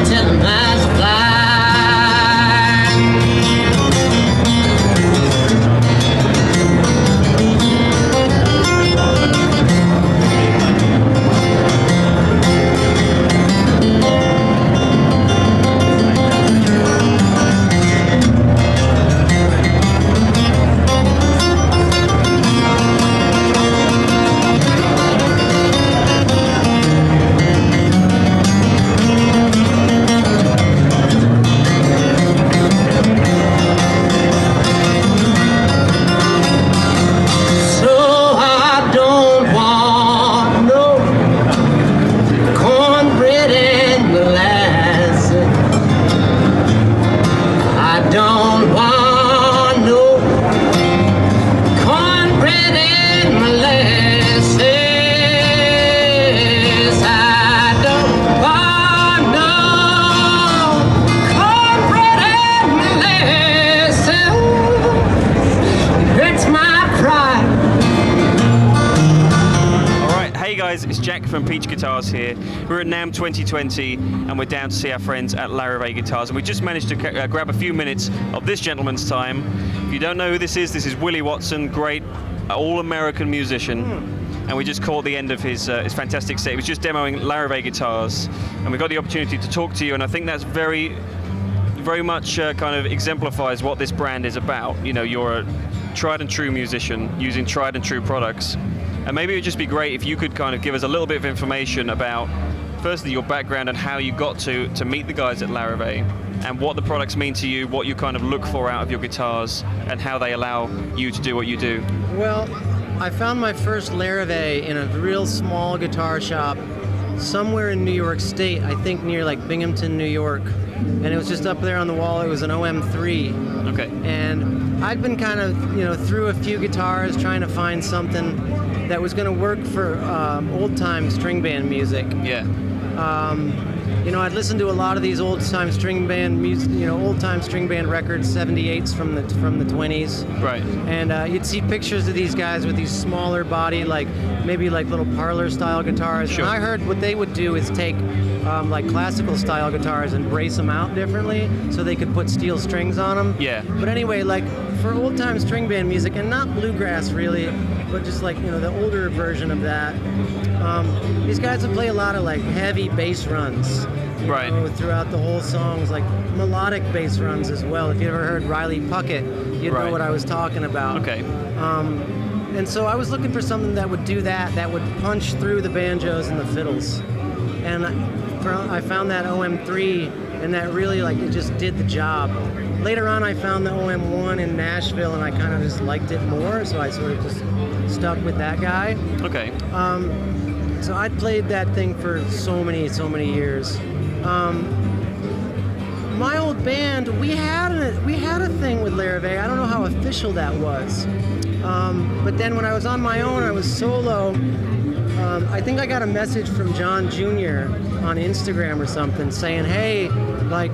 tell them I supply. From Peach Guitars here. We're at NAMM 2020 and we're down to see our friends at Larrivée Guitars, and we just managed to grab a few minutes of this gentleman's time. If you don't know who this is Willie Watson, great all-American musician, and we just caught the end of his fantastic set. He was just demoing Larrivée Guitars, and we got the opportunity to talk to you, and I think that's very much kind of exemplifies what this brand is about. You know, you're a tried and true musician using tried and true products. And maybe it would just be great if you could kind of give us a little bit of information about, firstly, your background and how you got to meet the guys at Larrivée, and what the products mean to you, what you kind of look for out of your guitars, and how they allow you to do what you do. Well, I found my first Larrivée in a real small guitar shop somewhere in New York State, I think near like Binghamton, New York. And it was just up there on the wall. It was an OM3. Okay. And I'd been kind of, you know, through a few guitars trying to find something that was going to work for old-time string band music. Yeah. You know, I'd listened to a lot of these old-time string band music, you know, old-time string band records, 78s from the 20s. Right. And you'd see pictures of these guys with these smaller body, like maybe like little parlor-style guitars. Sure. And I heard what they would do is take like classical-style guitars and brace them out differently so they could put steel strings on them. Yeah. But anyway, like for old-time string band music, and not bluegrass really, but just like, you know, the older version of that. These guys would play a lot of like heavy bass runs, you right, know, throughout the whole songs, like melodic bass runs as well. If you ever heard Riley Puckett, you'd know what I was talking about. Okay. And so I was looking for something that would do that, that would punch through the banjos and the fiddles. And I found that OM3, and that really, like, it just did the job. Later on, I found the OM1 in Nashville, and I kind of just liked it more, so I sort of just stuck with that guy. Okay. So I played that thing for so many years. My old band, we had a thing with Larrivée. I don't know how official that was. But then when I was on my own, I was solo. I think I got a message from John Jr. on Instagram or something saying, hey, like,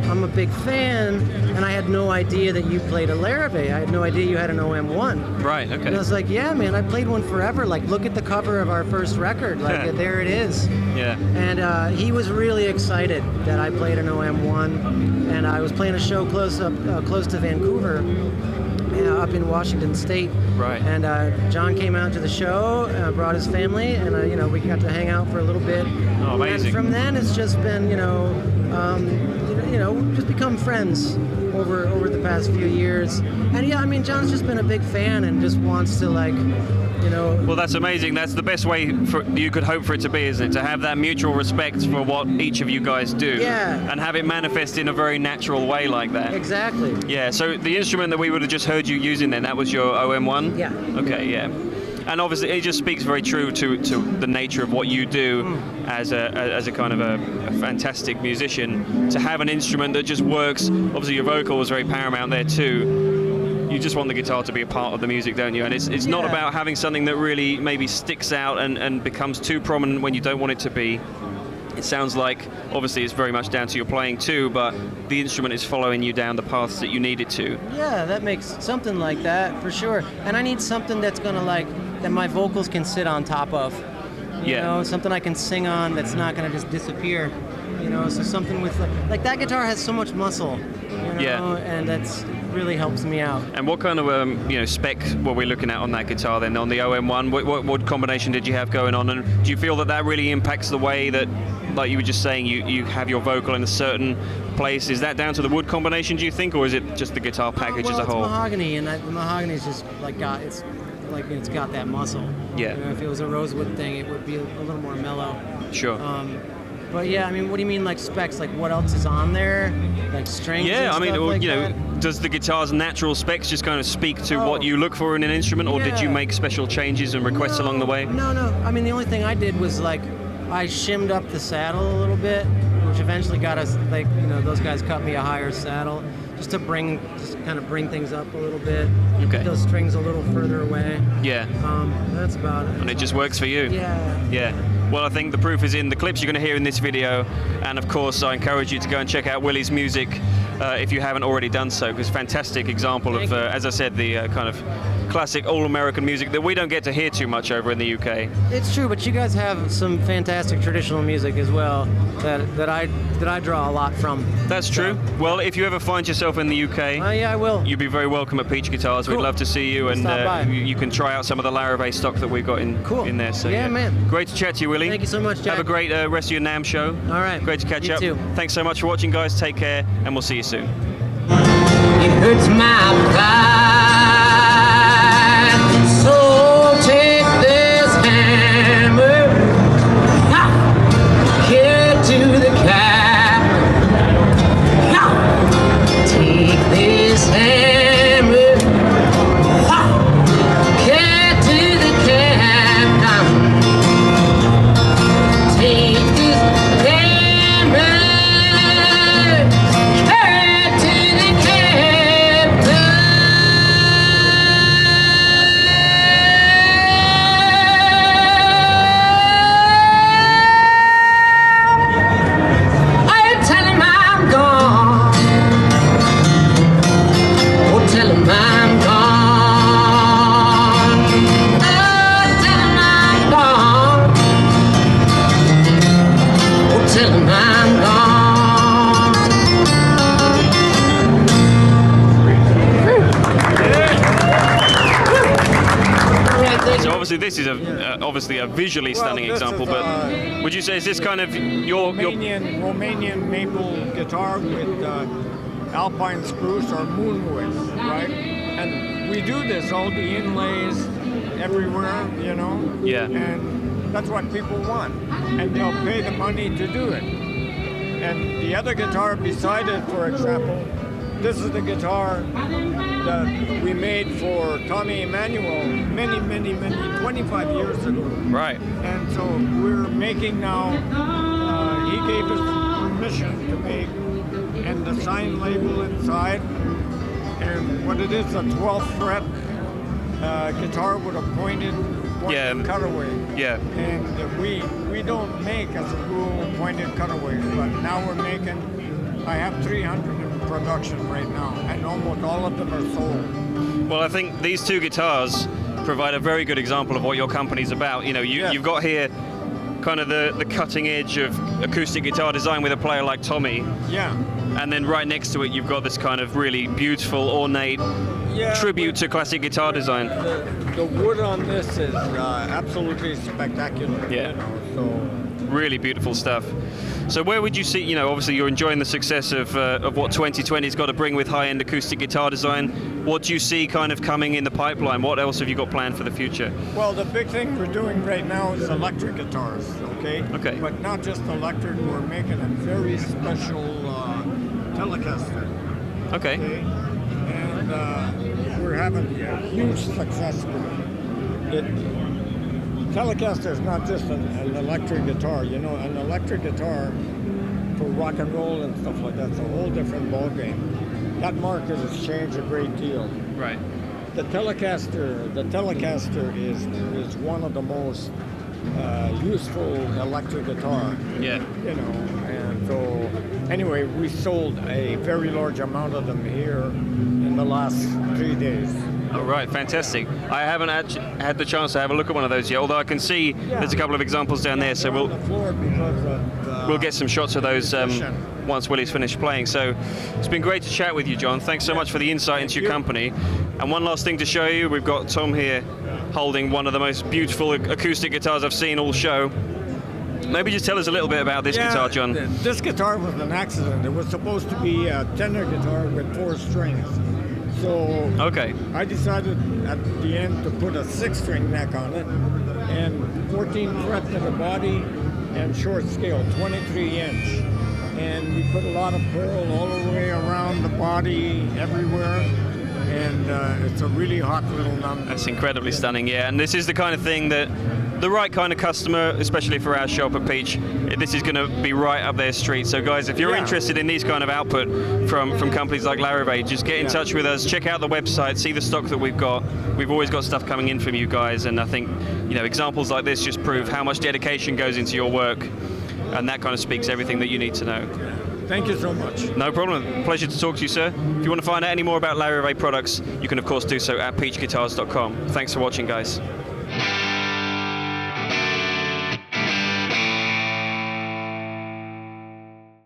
I'm a big fan, and I had no idea that you played a Larrivée. I had no idea you had an OM1. Right, okay. And I was like, yeah, man, I played one forever. Like, look at the cover of our first record. Like, there it is. Yeah. And he was really excited that I played an OM1, and I was playing a show close to Vancouver, up in Washington State. Right. And John came out to the show, brought his family, and you know, we got to hang out for a little bit. Oh, amazing. And from then, it's just been, we've just become friends over the past few years. And yeah, I mean, John's just been a big fan and just wants to, like, you know. Well, that's amazing. That's the best way you could hope for it to be, isn't it? To have that mutual respect for what each of you guys do. Yeah. And have it manifest in a very natural way like that. Exactly. Yeah, so the instrument that we would have just heard you using then, that was your OM1? Yeah. Okay, yeah. And obviously, it just speaks very true to the nature of what you do as a kind of a fantastic musician. To have an instrument that just works, obviously your vocal was very paramount there too. You just want the guitar to be a part of the music, don't you? And it's not about having something that really maybe sticks out and becomes too prominent when you don't want it to be. It sounds like, obviously, it's very much down to your playing too, but the instrument is following you down the paths that you need it to. Yeah, that makes something like that, for sure. And I need something that's gonna, like, that my vocals can sit on top of. You know, something I can sing on that's not gonna just disappear. You know, so something with like that guitar has so much muscle. You know, Yeah. and that's really helps me out. And what kind of spec were we looking at on that guitar then, on the OM1? What combination did you have going on, and do you feel that that really impacts the way that, like you were just saying, you have your vocal in a certain place? Is that down to the wood combination, do you think, or is it just the guitar package well, as a whole? It's mahogany, and the mahogany's just like it's got that muscle. Yeah. You know, if it was a rosewood thing, it would be a little more mellow. Sure. But yeah, I mean, what do you mean like specs? Like what else is on there? Like strings? Yeah, and I mean, stuff like that? does the guitar's natural specs just kind of speak to what you look for in an instrument, or did you Yeah. make special changes and requests along the way? No. I mean, the only thing I did was like I shimmed up the saddle a little bit, which eventually got us like, you know, those guys cut me a higher saddle just to kind of bring things up a little bit. Okay. Get those strings a little further away. Yeah. That's about it. And it just works for you. Yeah. Yeah. Well, I think the proof is in the clips you're going to hear in this video, and of course I encourage you to go and check out Willie's music if you haven't already done so, because fantastic example of, as I said, the kind of classic all-American music that we don't get to hear too much over in the UK. It's true, but you guys have some fantastic traditional music as well that I draw a lot from. That's true. Well, if you ever find yourself in the UK, Yeah, I will. you'd be very welcome at Peach Guitars. We'd Cool. love to see you, and Stop by. you can try out some of the Larrivée stock that we've got in there. So Yeah, man. Great to chat to you, Willie. Thank you so much, Jack. Have a great rest of your NAMM show. All right. Great to catch You up. too. Thanks so much for watching, guys. Take care, and we'll see you soon. It hurts my pride. So take this hammer, here to the cap. Take this hammer, here to the cap. Take this hammer, here to the So obviously this is obviously a visually stunning this example, is, but would you say is this kind of your Romanian maple guitar with alpine spruce or moonwood, right? And we do this, all the inlays everywhere, you know? Yeah. And that's what people want. And they'll pay the money to do it. And the other guitar beside it, for example, this is the guitar that we made for Tommy Emmanuel many, 25 years ago. right? And so we're making now, he gave us permission to make, and the sign label inside, and what it is, a 12th fret guitar with a pointed cutaway. Yeah. And we don't make, as a rule, pointed cutaways, but now we're making, I have 300 in production right now, and almost all of them are sold. Well, I think these two guitars provide a very good example of what your company's about. You know, you've got here kind of the cutting edge of acoustic guitar design with a player like Tommy. Yeah. And then right next to it, you've got this kind of really beautiful, ornate tribute to classic guitar design. The wood on this is absolutely spectacular. Yeah. You know, so. Really beautiful stuff. So where would you see, you know, obviously you're enjoying the success of what 2020's got to bring with high-end acoustic guitar design. What do you see kind of coming in the pipeline? What else have you got planned for the future? Well, the big thing we're doing right now is electric guitars, okay? Okay. But not just electric, we're making a very special Telecaster. Okay. And we're having huge success with it. Telecaster is not just an electric guitar. You know, an electric guitar for rock and roll and stuff like that's a whole different ballgame. That market has changed a great deal. Right. The Telecaster is one of the most useful electric guitar. Yeah. You know, and so anyway, we sold a very large amount of them here in the last 3 days. All right, fantastic. I haven't actually had the chance to have a look at one of those yet, although I can see there's a couple of examples down there, so we'll get some shots of those once Willie's finished playing. So it's been great to chat with you, John. Thanks so much for the insight into your company. And one last thing to show you, we've got Tom here holding one of the most beautiful acoustic guitars I've seen all show. Maybe just tell us a little bit about this guitar, John. This guitar was an accident. It was supposed to be a tenor guitar with 4 strings. So I decided at the end to put a 6-string neck on it and 14 fret to the body and short scale, 23 inch. And we put a lot of pearl all the way around the body, everywhere. And it's a really hot little number. That's incredibly stunning, yeah. And this is the kind of thing that the right kind of customer, especially for our shop at Peach, this is going to be right up their street. So guys, if you're interested in these kind of output from companies like Larrivée, just get in touch with us, check out the website, see the stock that we've got. We've always got stuff coming in from you guys, and I think, you know, examples like this just prove how much dedication goes into your work, and that kind of speaks everything that you need to know. Thank you so much. No problem. Pleasure to talk to you, sir. If you want to find out any more about Larrivée products, you can of course do so at peachguitars.com. Thanks for watching, guys.